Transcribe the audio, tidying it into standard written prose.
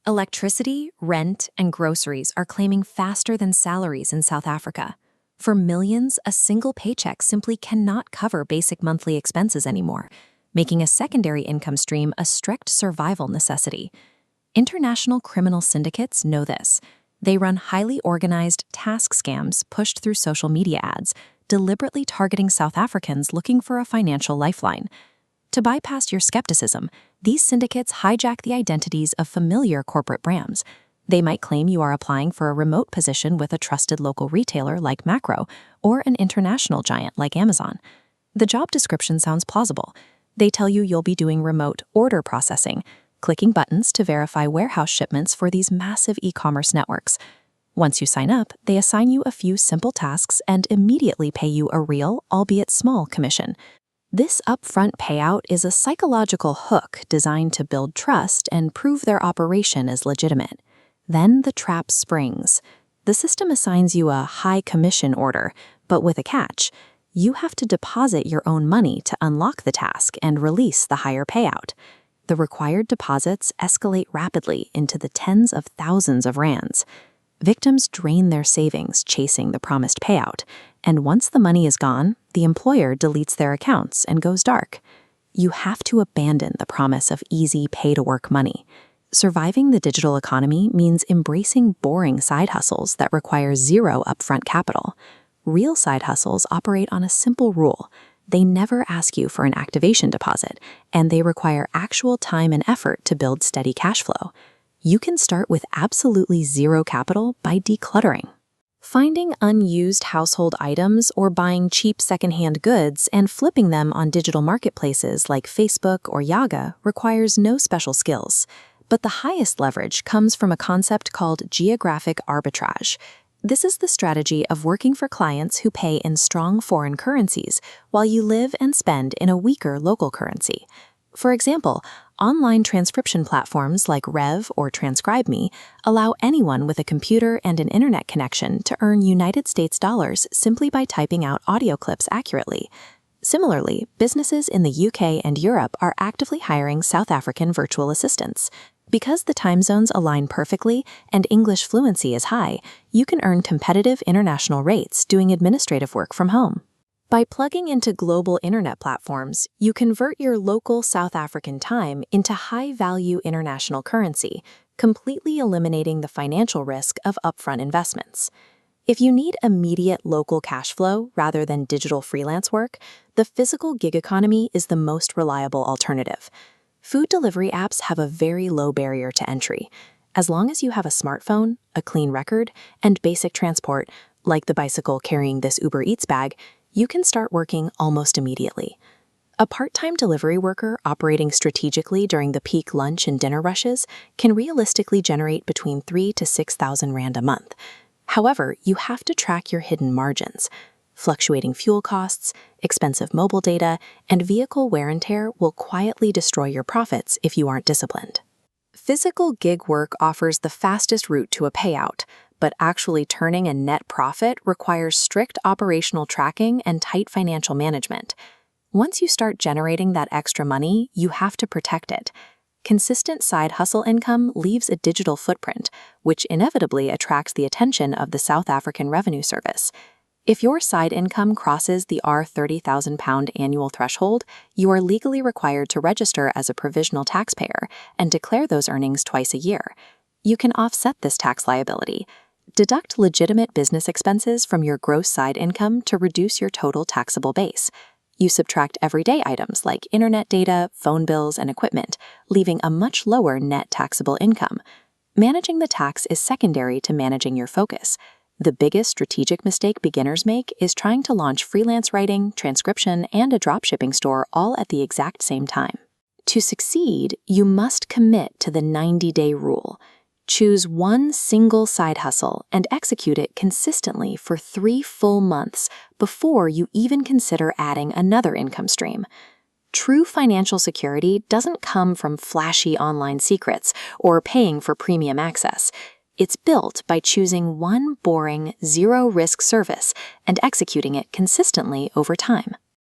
Electricity, rent, and groceries are claiming faster than salaries in South Africa. For millions, a single paycheck simply cannot cover basic monthly expenses anymore, making a secondary income stream a strict survival necessity. International criminal syndicates know this. They run highly organized task scams pushed through social media ads, deliberately targeting South Africans looking for a financial lifeline. To bypass your skepticism, these syndicates hijack the identities of familiar corporate brands. They might claim you are applying for a remote position with a trusted local retailer like Macro or an international giant like Amazon. The job description sounds plausible. They tell you you'll be doing remote order processing, clicking buttons to verify warehouse shipments for these massive e-commerce networks. Once you sign up, they assign you a few simple tasks and immediately pay you a real, albeit small, commission. This upfront payout is a psychological hook designed to build trust and prove their operation is legitimate. Then the trap springs. The system assigns you a high commission order, but with a catch. You have to deposit your own money to unlock the task and release the higher payout. The required deposits escalate rapidly into the tens of thousands of rands. Victims drain their savings chasing the promised payout, and once the money is gone, the employer deletes their accounts and goes dark. You have to abandon the promise of easy pay-to-work money. Surviving the digital economy means embracing boring side hustles that require zero upfront capital. Real side hustles operate on a simple rule. They never ask you for an activation deposit, and they require actual time and effort to build steady cash flow. You can start with absolutely zero capital by decluttering. Finding unused household items or buying cheap secondhand goods and flipping them on digital marketplaces like Facebook or Yaga requires no special skills. But the highest leverage comes from a concept called geographic arbitrage. This is the strategy of working for clients who pay in strong foreign currencies while you live and spend in a weaker local currency. For example, online transcription platforms like Rev or TranscribeMe allow anyone with a computer and an internet connection to earn United States dollars simply by typing out audio clips accurately. Similarly, businesses in the UK and Europe are actively hiring South African virtual assistants. Because the time zones align perfectly and English fluency is high, you can earn competitive international rates doing administrative work from home. By plugging into global internet platforms, you convert your local South African time into high-value international currency, completely eliminating the financial risk of upfront investments. If you need immediate local cash flow rather than digital freelance work, the physical gig economy is the most reliable alternative. Food delivery apps have a very low barrier to entry. As long as you have a smartphone, a clean record, and basic transport, like the bicycle carrying this Uber Eats bag, you can start working almost immediately. A part-time delivery worker operating strategically during the peak lunch and dinner rushes can realistically generate between 3,000 to 6,000 rand a month. However, you have to track your hidden margins. Fluctuating fuel costs, expensive mobile data, and vehicle wear and tear will quietly destroy your profits if you aren't disciplined. Physical gig work offers the fastest route to a payout, but actually turning a net profit requires strict operational tracking and tight financial management. Once you start generating that extra money, you have to protect it. Consistent side hustle income leaves a digital footprint, which inevitably attracts the attention of the South African Revenue Service. If your side income crosses the £30,000 annual threshold, you are legally required to register as a provisional taxpayer and declare those earnings twice a year. You can offset this tax liability. Deduct legitimate business expenses from your gross side income to reduce your total taxable base. You subtract everyday items like internet data, phone bills, and equipment, leaving a much lower net taxable income. Managing the tax is secondary to managing your focus. The biggest strategic mistake beginners make is trying to launch freelance writing, transcription, and a dropshipping store all at the exact same time. To succeed, you must commit to the 90-day rule. Choose one single side hustle and execute it consistently for 3 full months before you even consider adding another income stream. True financial security doesn't come from flashy online secrets or paying for premium access. It's built by choosing one boring, zero-risk service and executing it consistently over time.